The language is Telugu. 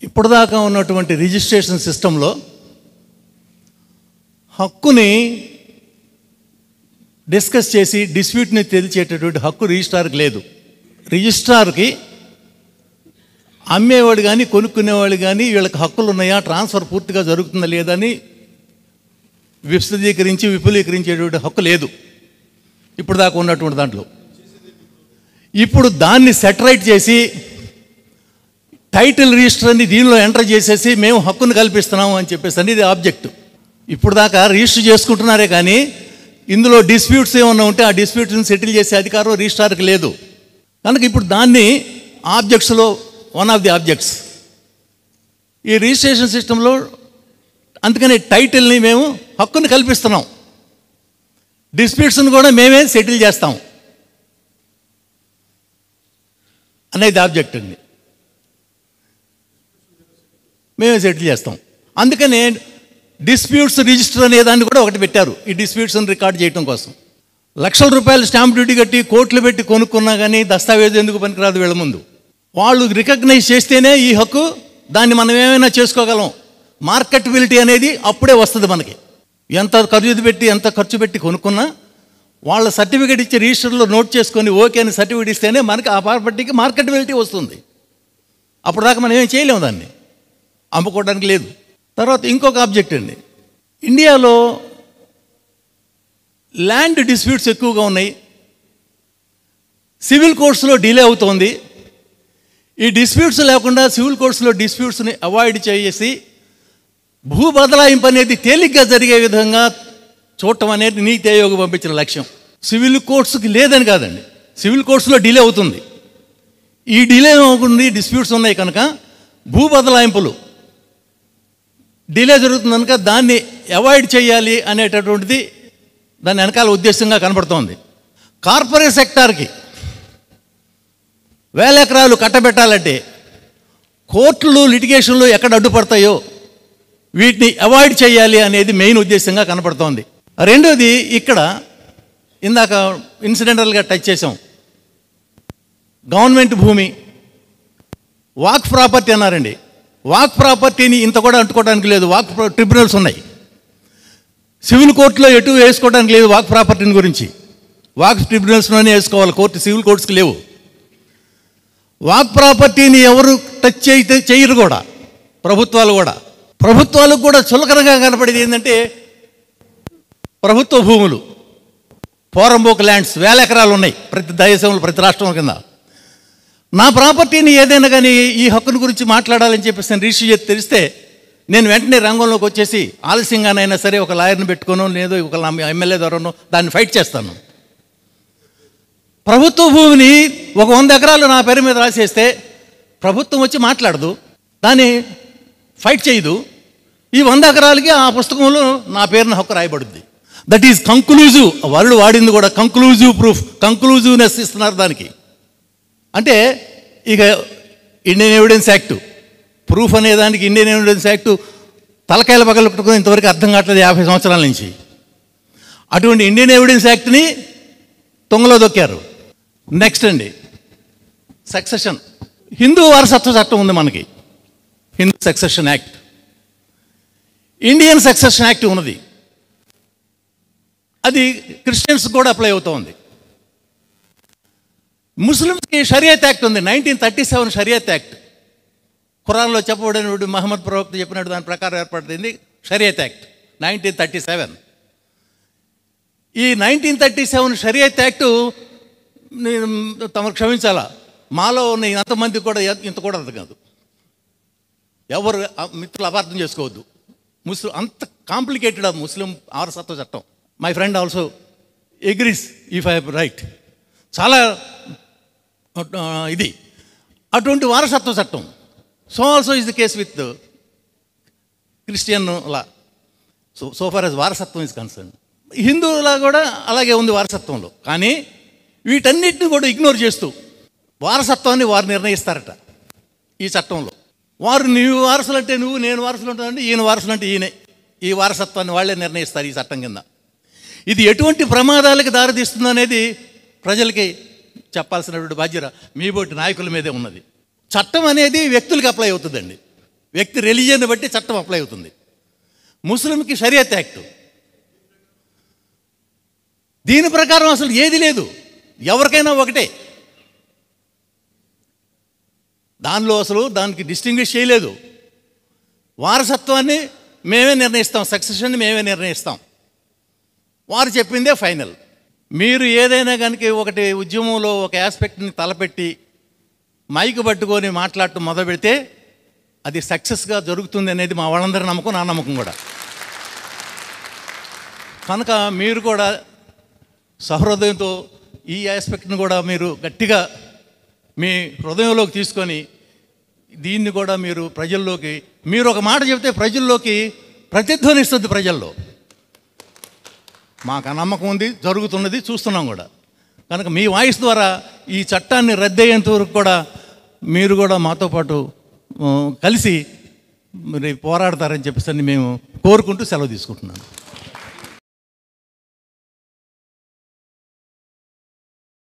ఇప్పటిదాకా ఉన్నటువంటి రిజిస్ట్రేషన్ సిస్టంలో హక్కుని డిస్కస్ చేసి డిస్ప్యూట్ని తేల్చేటటువంటి హక్కు రిజిస్ట్రార్కి లేదు. రిజిస్ట్రార్కి అమ్మేవాడు కానీ కొనుక్కునేవాడు కానీ వీళ్ళకి హక్కులు ఉన్నాయా, ట్రాన్స్ఫర్ పూర్తిగా జరుగుతుందా లేదని విశదీకరించి విపులీకరించేటువంటి హక్కు లేదు ఇప్పుడు దాకా ఉన్నటువంటి దాంట్లో. ఇప్పుడు దాన్ని సెటరైట్ చేసి టైటిల్ రిజిస్టర్ని దీనిలో ఎంటర్ చేసేసి మేము హక్కును కల్పిస్తున్నాము అని చెప్పేసి అనేది ఆబ్జెక్ట్. ఇప్పుడు దాకా రిజిస్టర్ చేసుకుంటున్నారే కానీ ఇందులో డిస్ప్యూట్స్ ఏమన్నా ఉంటే ఆ డిస్ప్యూట్స్ని సెటిల్ చేసే అధికారం రిజిస్ట్రార్కి లేదు. కనుక ఇప్పుడు దాన్ని ఆబ్జెక్ట్స్లో వన్ ఆఫ్ ది ఆబ్జెక్ట్స్ ఈ రిజిస్ట్రేషన్ సిస్టంలో. అందుకని టైటిల్ని మేము హక్కుని కల్పిస్తున్నాం, డిస్ప్యూట్స్ని కూడా మేమే సెటిల్ చేస్తాం అనేది ఆబ్జెక్ట్ అండి. మేమే సెటిల్ చేస్తాం. అందుకనే డిస్ప్యూట్స్ రిజిస్టర్ అనే దాన్ని కూడా ఒకటి పెట్టారు ఈ డిస్ప్యూట్స్ని రికార్డ్ చేయడం కోసం. లక్షల రూపాయలు స్టాంప్ డ్యూటీ కట్టి కోట్లు పెట్టి కొనుక్కున్నా కానీ దస్తావేజు ఎందుకు పనికిరాదు వీళ్ళ ముందు. వాళ్ళు రికగ్నైజ్ చేస్తేనే ఈ హక్కు, దాన్ని మనం ఏమైనా చేసుకోగలం. మార్కెటబిలిటీ అనేది అప్పుడే వస్తుంది మనకి. ఎంత ఖర్చు పెట్టి కొనుక్కున్నా వాళ్ళ సర్టిఫికేట్ ఇచ్చి రిజిస్టర్లో నోట్ చేసుకొని ఓకే అని సర్టిఫికేట్ ఇస్తేనే మనకి ఆ ప్రాపర్టీకి మార్కెటబిలిటీ వస్తుంది. అప్పుడు దాకా మనం ఏం చేయలేము, దాన్ని అమ్ముకోవడానికి లేదు. తర్వాత ఇంకొక ఆబ్జెక్ట్ అండి, ఇండియాలో ల్యాండ్ డిస్ప్యూట్స్ ఎక్కువగా ఉన్నాయి, సివిల్ కోర్ట్స్లో డిలే అవుతోంది. ఈ డిస్ప్యూట్స్ లేకుండా సివిల్ కోర్ట్స్లో డిస్ప్యూట్స్ని అవాయిడ్ చేసి భూ బదలాయింపు అనేది తేలిగ్గా జరిగే విధంగా చూడటం అనేది నీతి ఆయోగ్ పంపించిన లక్ష్యం. సివిల్ కోర్ట్స్కి లేదని కాదండి, సివిల్ కోర్ట్స్లో డిలే అవుతుంది. ఈ డిలే అవుతుంది, డిస్ప్యూట్స్ ఉన్నాయి కనుక భూ బదలాయింపులు డిలే జరుగుతుంది కనుక దాన్ని అవాయిడ్ చేయాలి అనేటటువంటిది దాని వెనకాల ఉద్దేశంగా కనబడుతోంది. కార్పొరేట్ సెక్టార్కి 1000 ఎకరాలు కట్టబెట్టాలంటే కోర్టులు లిటిగేషన్లు ఎక్కడ అడ్డుపడతాయో వీటిని అవాయిడ్ చేయాలి అనేది మెయిన్ ఉద్దేశంగా కనబడుతోంది. రెండోది, ఇక్కడ ఇందాక ఇన్సిడెంటల్గా టచ్ చేసాం, గవర్నమెంట్ భూమి వాక్ ప్రాపర్టీ అన్నారండి. వాక్ ప్రాపర్టీని ఇంత కూడా అంటుకోవడానికి లేదు, వాక్ ట్రిబ్యునల్స్ ఉన్నాయి. సివిల్ కోర్టులో ఎటు వేసుకోవడానికి లేదు వాక్ ప్రాపర్టీని గురించి, వాక్ ట్రిబ్యునల్స్లోనే వేసుకోవాలి, కోర్టు సివిల్ కోర్ట్స్కి లేవు. వాక్ ప్రాపర్టీని ఎవరు టచ్ చేయరు కూడా, ప్రభుత్వాలకు కూడా చులకనగా కనపడేది ఏంటంటే ప్రభుత్వ భూములు, పోరంబోక్ ల్యాండ్స్ 1000 ఎకరాలు ఉన్నాయి ప్రతి దేశంలో, ప్రతి రాష్ట్రం కింద. నా ప్రాపర్టీని ఏదైనా కానీ ఈ హక్కుని గురించి మాట్లాడాలని చెప్పేసి నేను రిజిస్టర్ చేసి తెలిస్తే నేను వెంటనే రంగంలోకి వచ్చేసి ఆలస్యంగానైనా సరే ఒక లాయర్ని పెట్టుకోను, లేదో ఒక ఎమ్మెల్యే ద్వారానో దాన్ని ఫైట్ చేస్తాను. ప్రభుత్వ భూమిని ఒక 100 ఎకరాలు నా పేరు మీద రాసేస్తే ప్రభుత్వం వచ్చి మాట్లాడదు, దాన్ని ఫైట్ చేయదు. ఈ 100 ఎకరాలకి ఆ పుస్తకంలో నా పేరున హక్కు రాయబడుద్ది. That is conclusive. వాళ్ళు వాడింది కూడా కంక్లూజివ్ ప్రూఫ్, కంక్లూజివ్నెస్ ఇస్తున్నారు దానికి. అంటే ఇక ఇండియన్ ఎవిడెన్స్ యాక్టు ప్రూఫ్ అనేదానికి ఇండియన్ ఎవిడెన్స్ యాక్టు తలకాయల పగలట్టుకుని ఇంతవరకు అర్థం కావట్లేదు 50 సంవత్సరాల నుంచి. అటువంటి ఇండియన్ ఎవిడెన్స్ యాక్ట్ని తొంగలో దొక్కారు. నెక్స్ట్ అండి, సక్సెషన్. హిందూ వారసత్వ చట్టం ఉంది మనకి, Hindu succession act, Indian succession act ఉన్నది. అది క్రిస్టియన్స్ కూడా అప్లై అవుతోంది. ముస్లిమ్స్కి షరియత్ యాక్ట్ ఉంది, 1937 షరియత్ యాక్ట్. ఖురాన్లో చెప్పబడినటువంటి మహమ్మద్ ప్రవక్త చెప్పినట్టు దాని ప్రకారం ఏర్పడుతుంది షరియత్ యాక్ట్ 1937. ఈ 1937 షరియత్ యాక్టు తమకు క్షమించాలా, మాలో ఉన్న అంతమంది కూడా ఇంత కూడా అర్థం కాదు. ఎవరు మిత్రులు అపార్థం చేసుకోవద్దు, అంత కాంప్లికేటెడ్ ఆ ముస్లిం వారసత్వ చట్టం. My friend also agrees if I right. చాలా ఇది అటువంటి వారసత్వ చట్టం. So also is the case with Christian law. So far as వారసత్వం ఈజ్ కన్సర్న్. హిందువులా కూడా అలాగే ఉంది వారసత్వంలో. కానీ వీటన్నిటిని కూడా ఇగ్నోర్ చేస్తూ వారసత్వాన్ని వారు నిర్ణయిస్తారట ఈ చట్టంలో. వారు నువ్వు వారసులు అంటే నువ్వు, నేను వారసులు ఉంటానంటే ఈయన వారసులు అంటే ఈయనే. ఈ వారసత్వాన్ని వాళ్ళే నిర్ణయిస్తారు ఈ చట్టం కింద. ఇది ఎటువంటి ప్రమాదాలకు దారితీస్తుందో అనేది ప్రజలకి చెప్పాల్సినటువంటి బాధ్యత మీ బోటి నాయకుల మీదే ఉన్నది. చట్టం అనేది వ్యక్తులకు అప్లై అవుతుందండి. వ్యక్తి రిలీజియన్ బట్టి చట్టం అప్లై అవుతుంది. ముస్లింకి షరియత్ యాక్టు, దీని ప్రకారం అసలు ఏది లేదు, ఎవరికైనా ఒకటే. దానిలో అసలు దానికి డిస్టింగ్విష్ చేయలేదు. వారసత్వాన్ని మేమే నిర్ణయిస్తాం, సక్సెషన్ని మేమే నిర్ణయిస్తాం, వారు చెప్పిందే ఫైనల్. మీరు ఏదైనా కనుక ఒకటి ఉద్యమంలో ఒక ఆస్పెక్ట్ని తలపెట్టి మైకు పట్టుకొని మాట్లాడటం మొదలు పెడితే అది సక్సెస్గా జరుగుతుంది అనేది మా వాళ్ళందరి నమ్మకం, నా నమ్మకం కూడా. కనుక మీరు కూడా సహృదయంతో ఈ ఆస్పెక్ట్ని కూడా మీరు గట్టిగా మీ హృదయంలోకి తీసుకొని దీన్ని కూడా మీరు ప్రజల్లోకి, మీరు ఒక మాట చెప్తే ప్రజల్లోకి ప్రతిధ్వనిస్తుంది. ప్రజల్లో మాకు నమ్మకం ఉంది, జరుగుతున్నది, చూస్తున్నాం కూడా. కనుక మీ వాయిస్ ద్వారా ఈ చట్టాన్ని రద్దయ్యేంత వరకు కూడా మీరు కూడా మాతో పాటు కలిసి మరి పోరాడతారని చెప్పేసి మేము కోరుకుంటూ సెలవు తీసుకుంటున్నాను.